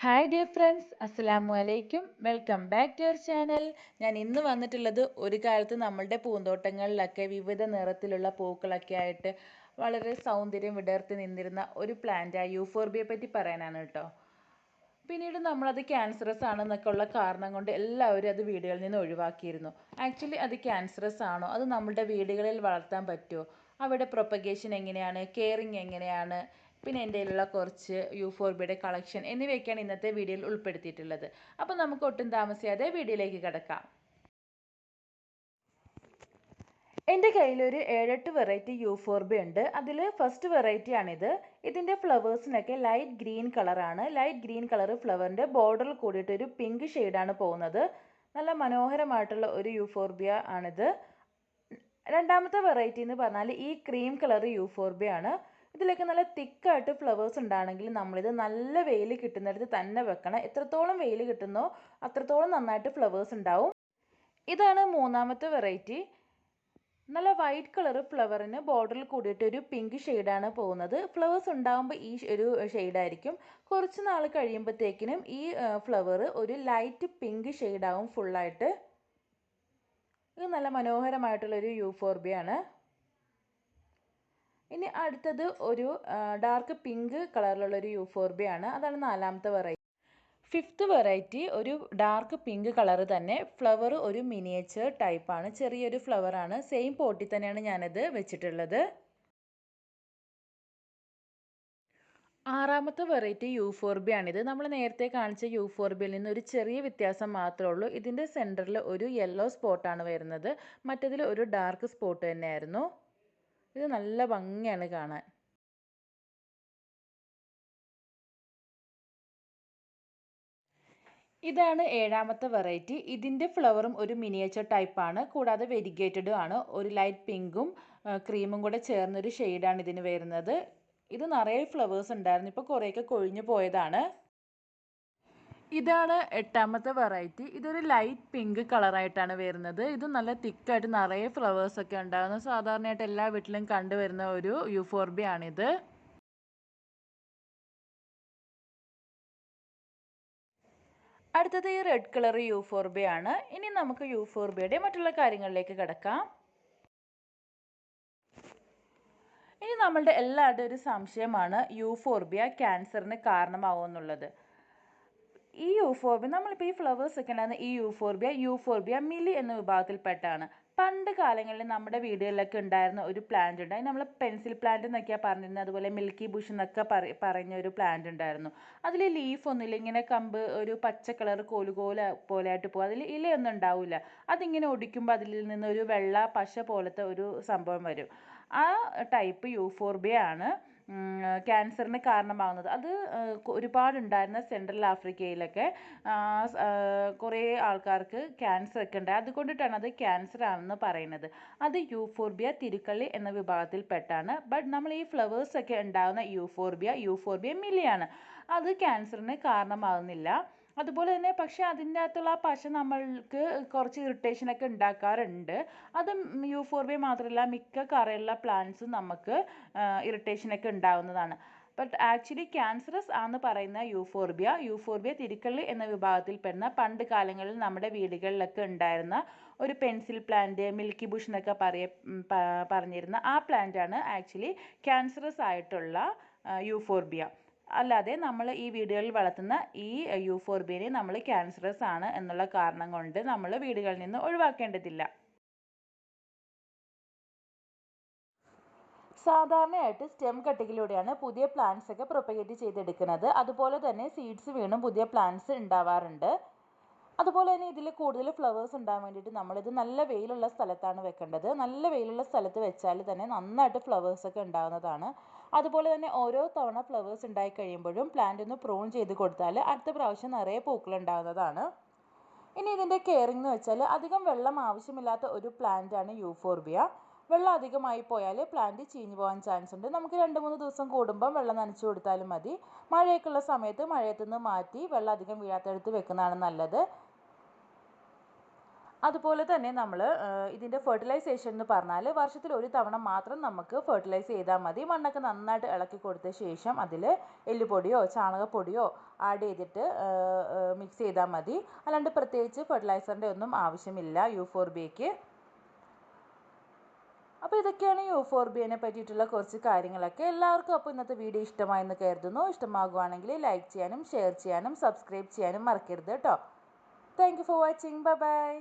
Hi dear friends, അസ്സലാമു അലൈക്കും. Welcome back to our channel. ഞാൻ ഇന്ന് വന്നിട്ടുള്ളത് ഒരു കാലത്ത് നമ്മളുടെ പൂന്തോട്ടങ്ങളിലൊക്കെ വിവിധ നിറത്തിലുള്ള പൂക്കളൊക്കെ ആയിട്ട് വളരെ സൗന്ദര്യം വിടർത്തി നിന്നിരുന്ന ഒരു പ്ലാന്റ് യൂഫോർബിയെ പറ്റി പറയാനാണ് കേട്ടോ. പിന്നീട് നമ്മളത് ക്യാൻസറസ് ആണെന്നൊക്കെ ഉള്ള കാരണം കൊണ്ട് എല്ലാവരും അത് വീടുകളിൽ നിന്ന് ഒഴിവാക്കിയിരുന്നു. ആക്ച്വലി അത് ക്യാൻസറസ് ആണോ, അത് നമ്മുടെ വീടുകളിൽ വളർത്താൻ പറ്റുമോ, അവിടെ പ്രൊപ്പഗേഷൻ എങ്ങനെയാണ്, കെയറിങ് എങ്ങനെയാണ്, പിന്നെ എൻ്റെ കയ്യിലുള്ള കുറച്ച് യൂഫോർബിയുടെ കളക്ഷൻ എന്നിവയൊക്കെയാണ് ഇന്നത്തെ വീഡിയോയിൽ ഉൾപ്പെടുത്തിയിട്ടുള്ളത്. അപ്പോൾ നമുക്ക് ഒട്ടും താമസിയാതെ വീഡിയോയിലേക്ക് കിടക്കാം. എൻ്റെ കയ്യിലൊരു 7-8 വെറൈറ്റി യൂഫോർബിയ ഉണ്ട്. അതിൽ ഫസ്റ്റ് വെറൈറ്റി ആണിത്. ഇതിൻ്റെ ഫ്ലവേഴ്സിനൊക്കെ ലൈറ്റ് ഗ്രീൻ കളറാണ്. ലൈറ്റ് ഗ്രീൻ കളർ ഫ്ലവറിൻ്റെ ബോർഡറിൽ കൂടിയിട്ട് ഒരു പിങ്ക് ഷെയ്ഡാണ് പോകുന്നത്. നല്ല മനോഹരമായിട്ടുള്ള ഒരു യൂഫോർബിയ ആണിത്. രണ്ടാമത്തെ വെറൈറ്റി എന്ന് പറഞ്ഞാൽ ഈ ക്രീം കളർ യൂഫോർബിയ ആണ്. ഇതിലൊക്കെ നല്ല തിക്കായിട്ട് ഫ്ലവേഴ്സ് ഉണ്ടാണെങ്കിൽ നമ്മളിത് നല്ല വെയിൽ കിട്ടുന്നിടത്ത് തന്നെ വെക്കണം. എത്രത്തോളം വെയിൽ കിട്ടുന്നോ അത്രത്തോളം നന്നായിട്ട് ഫ്ലവേഴ്സ് ഉണ്ടാവും. ഇതാണ് മൂന്നാമത്തെ വെറൈറ്റി. നല്ല വൈറ്റ് കളർ ഫ്ലവറിന് ബോർഡറിൽ കൂടിയിട്ട് ഒരു പിങ്ക് ഷെയ്ഡാണ് പോകുന്നത്. ഫ്ലവേഴ്സ് ഉണ്ടാകുമ്പോൾ ഈ ഒരു ഷെയ്ഡായിരിക്കും. കുറച്ച് നാൾ കഴിയുമ്പോഴത്തേക്കിനും ഈ ഫ്ലവർ ഒരു ലൈറ്റ് പിങ്ക് ഷെയ്ഡാവും ഫുള്ളായിട്ട്. ഇത് നല്ല മനോഹരമായിട്ടുള്ളൊരു യൂഫോർബിയ ആണ്. ഇനി അടുത്തത് ഒരു ഡാർക്ക് പിങ്ക് കളറിലുള്ളൊരു യൂഫോർബിയ ആണ്. അതാണ് നാലാമത്തെ വെറൈറ്റി. ഫിഫ്ത്ത് വെറൈറ്റി ഒരു ഡാർക്ക് പിങ്ക് കളർ തന്നെ. ഫ്ലവർ ഒരു മിനിയേച്ചർ ടൈപ്പാണ്, ചെറിയൊരു ഫ്ലവറാണ്. സെയിം പോട്ടിൽ തന്നെയാണ് ഞാനത് വെച്ചിട്ടുള്ളത്. ആറാമത്തെ വെറൈറ്റി യൂഫോർബിയ ആണിത്. നമ്മൾ നേരത്തെ കാണിച്ച യൂഫോർബിയയിൽ നിന്ന് ഒരു ചെറിയ വ്യത്യാസം മാത്രമേ ഉള്ളൂ. ഇതിൻ്റെ സെൻറ്ററിൽ ഒരു യെല്ലോ സ്പോട്ടാണ് വരുന്നത്, മറ്റതിൽ ഒരു ഡാർക്ക് സ്പോട്ട് തന്നെയായിരുന്നു. ഇത് നല്ല ഭംഗിയാണ് കാണാൻ. ഇതാണ് ഏഴാമത്തെ വെറൈറ്റി. ഇതിൻ്റെ ഫ്ലവറും ഒരു മിനിയേച്ചർ ടൈപ്പാണ്, കൂടാതെ വെരിഗേറ്റഡും ആണ്. ഒരു ലൈറ്റ് പിങ്കും ക്രീമും കൂടെ ചേർന്നൊരു ഷെയ്ഡാണ് ഇതിന് വരുന്നത്. ഇത് നിറയെ ഫ്ലവേഴ്സ് ഉണ്ടായിരുന്നു, ഇപ്പോൾ കുറേയൊക്കെ കൊഴിഞ്ഞു പോയതാണ്. ഇതാണ് എട്ടാമത്തെ വെറൈറ്റി. ഇതൊരു ലൈറ്റ് പിങ്ക് കളറായിട്ടാണ് വരുന്നത്. ഇത് നല്ല തിക്കായിട്ട് നിറയെ ഫ്ലവേഴ്സൊക്കെ ഉണ്ടാകുന്ന സാധാരണയായിട്ട് എല്ലാ വീട്ടിലും കണ്ടുവരുന്ന ഒരു യൂഫോർബിയ ആണിത്. അടുത്തത് ഈ റെഡ് കളർ യൂഫോർബിയ ആണ്. ഇനി നമുക്ക് യൂഫോർബിയയുടെ മറ്റുള്ള കാര്യങ്ങളിലേക്ക് കിടക്കാം. ഇനി നമ്മളുടെ എല്ലാവരുടെയും ഒരു സംശയമാണ് യൂഫോർബിയ ക്യാൻസറിന് കാരണമാവുമെന്നുള്ളത്. ഈ യൂഫോർബിയ നമ്മളിപ്പോൾ ഈ ഫ്ലവേഴ്സ് ഒക്കെ ഉണ്ടാകുന്ന ഈ യൂഫോർബിയ മിലി എന്ന വിഭാഗത്തിൽപ്പെട്ടാണ്. പണ്ട് കാലങ്ങളിൽ നമ്മുടെ വീടുകളിലൊക്കെ ഉണ്ടായിരുന്ന ഒരു പ്ലാന്റ് ഉണ്ട്. അതിന് നമ്മൾ പെൻസിൽ പ്ലാന്റ് എന്നൊക്കെയാണ് പറഞ്ഞിരുന്നത്. അതുപോലെ മിൽക്കി ബുഷ് എന്നൊക്കെ പറഞ്ഞ ഒരു പ്ലാന്റ് ഉണ്ടായിരുന്നു. അതിൽ ലീഫ് ഒന്നുമില്ല, ഇങ്ങനെ കമ്പ് ഒരു പച്ച കളർ കോലുകോല പോലെയായിട്ട് പോകും. അതിൽ ഇലയൊന്നും ഉണ്ടാവില്ല. അതിങ്ങനെ ഒടിക്കുമ്പോൾ അതിൽ നിന്ന് ഒരു വെള്ള പശ പോലത്തെ ഒരു സംഭവം വരും. ആ ടൈപ്പ് യൂഫോർബിയ ആണ് ക്യാൻസറിന് കാരണമാകുന്നത്. അത് ഒരുപാടുണ്ടായിരുന്ന സെൻട്രൽ ആഫ്രിക്കയിലൊക്കെ കുറേ ആൾക്കാർക്ക് ക്യാൻസർ ഒക്കെ ഉണ്ടായി. അതുകൊണ്ടിട്ടാണ് അത് ക്യാൻസർ ആണെന്ന് പറയുന്നത്. അത് യൂഫോർബിയ തിരുക്കള്ളി എന്ന വിഭാഗത്തിൽപ്പെട്ടാണ്. ബട്ട് നമ്മൾ ഈ ഫ്ലവേഴ്സ് ഒക്കെ ഉണ്ടാകുന്ന യൂഫോർബിയ മില്ലിയാണ്. അത് ക്യാൻസറിന് കാരണമാകുന്നില്ല. അതുപോലെ തന്നെ പക്ഷേ അതിൻ്റെ അകത്തുള്ള ആ പശ നമ്മൾക്ക് കുറച്ച് ഇറിറ്റേഷനൊക്കെ ഉണ്ടാക്കാറുണ്ട്. അത് യൂഫോർബിയ മാത്രമല്ല, മിക്ക കറയുള്ള പ്ലാന്റ്സും നമുക്ക് ഇറിറ്റേഷനൊക്കെ ഉണ്ടാകുന്നതാണ്. ബട്ട് ആക്ച്വലി ക്യാൻസറസ് ആണെന്ന് പറയുന്ന യൂഫോർബിയ തിരുക്കള്ളി എന്ന വിഭാഗത്തിൽപ്പെടുന്ന പണ്ട് കാലങ്ങളിൽ നമ്മുടെ വീടുകളിലൊക്കെ ഉണ്ടായിരുന്ന ഒരു പെൻസിൽ പ്ലാന്റ്, മിൽക്കി ബുഷ് എന്നൊക്കെ പറഞ്ഞിരുന്ന ആ പ്ലാന്റാണ് ആക്ച്വലി ക്യാൻസറസ് ആയിട്ടുള്ള യൂഫോർബിയ. അല്ലാതെ നമ്മൾ ഈ വീടുകളിൽ വളർത്തുന്ന ഈ യൂഫോർബിയനെ നമ്മൾ ക്യാൻസറസ് ആണ് എന്നുള്ള കാരണം കൊണ്ട് നമ്മൾ വീടുകളിൽ നിന്ന് ഒഴിവാക്കേണ്ടതില്ല. സാധാരണയായിട്ട് സ്റ്റെം കട്ടിങ്ങിലൂടെയാണ് പുതിയ പ്ലാന്റ്സ് ഒക്കെ പ്രൊപ്പഗേറ്റ് ചെയ്തെടുക്കുന്നത്. അതുപോലെ തന്നെ സീഡ്സ് വീണും പുതിയ പ്ലാന്റ്സ് ഉണ്ടാവാറുണ്ട്. അതുപോലെ തന്നെ ഇതിൽ കൂടുതൽ ഫ്ലവേഴ്സ് ഉണ്ടാകാൻ വേണ്ടിയിട്ട് നമ്മളിത് നല്ല വെയിലുള്ള സ്ഥലത്താണ് വെക്കേണ്ടത്. നല്ല വെയിലുള്ള സ്ഥലത്ത് വെച്ചാൽ തന്നെ നന്നായിട്ട് ഫ്ലവേഴ്സൊക്കെ ഉണ്ടാകുന്നതാണ്. അതുപോലെ തന്നെ ഓരോ തവണ ഫ്ലവേഴ്സ് ഉണ്ടായി കഴിയുമ്പോഴും പ്ലാന്റ് ഒന്ന് പ്രൂൺ ചെയ്ത് കൊടുത്താൽ അടുത്ത പ്രാവശ്യം നിറയെ പൂക്കൾ ഉണ്ടാകുന്നതാണ്. ഇനി ഇതിൻ്റെ കെയറിംഗ് എന്ന് വെച്ചാൽ അധികം വെള്ളം ആവശ്യമില്ലാത്ത ഒരു പ്ലാന്റാണ് യൂഫോർബിയ. വെള്ളം അധികമായി പോയാൽ പ്ലാന്റ് ചീഞ്ഞു പോകാൻ ചാൻസ് ഉണ്ട്. നമുക്ക് 2-3 ദിവസം കൂടുമ്പം വെള്ളം നനച്ചു കൊടുത്താലും മതി. മഴയൊക്കെയുള്ള സമയത്ത് മഴയത്തു നിന്ന് മാറ്റി വെള്ളം അധികം വീഴാത്തടുത്ത് വെക്കുന്നതാണ് നല്ലത്. അതുപോലെ തന്നെ നമ്മൾ ഇതിൻ്റെ ഫെർട്ടിലൈസേഷൻ എന്ന് പറഞ്ഞാൽ വർഷത്തിൽ ഒരു തവണ മാത്രം നമുക്ക് ഫെർട്ടിലൈസ് ചെയ്താൽ മതി. മണ്ണൊക്കെ നന്നായിട്ട് ഇളക്കി കൊടുത്ത ശേഷം അതിൽ എല്ലുപൊടിയോ ചാണകപ്പൊടിയോ ആഡ് ചെയ്തിട്ട് മിക്സ് ചെയ്താൽ മതി. അല്ലാണ്ട് പ്രത്യേകിച്ച് ഫെർട്ടിലൈസറിൻ്റെ ഒന്നും ആവശ്യമില്ല യൂഫോർബിയയ്ക്ക്. അപ്പോൾ ഇതൊക്കെയാണ് യൂഫോർബിയനെ പറ്റിയിട്ടുള്ള കുറച്ച് കാര്യങ്ങളൊക്കെ. എല്ലാവർക്കും അപ്പോൾ ഇന്നത്തെ വീഡിയോ ഇഷ്ടമായെന്ന് കരുതുന്നു. ഇഷ്ടമാകുവാണെങ്കിൽ ലൈക്ക് ചെയ്യാനും ഷെയർ ചെയ്യാനും സബ്സ്ക്രൈബ് ചെയ്യാനും മറക്കരുത് കേട്ടോ. Thank you for watching. Bye bye.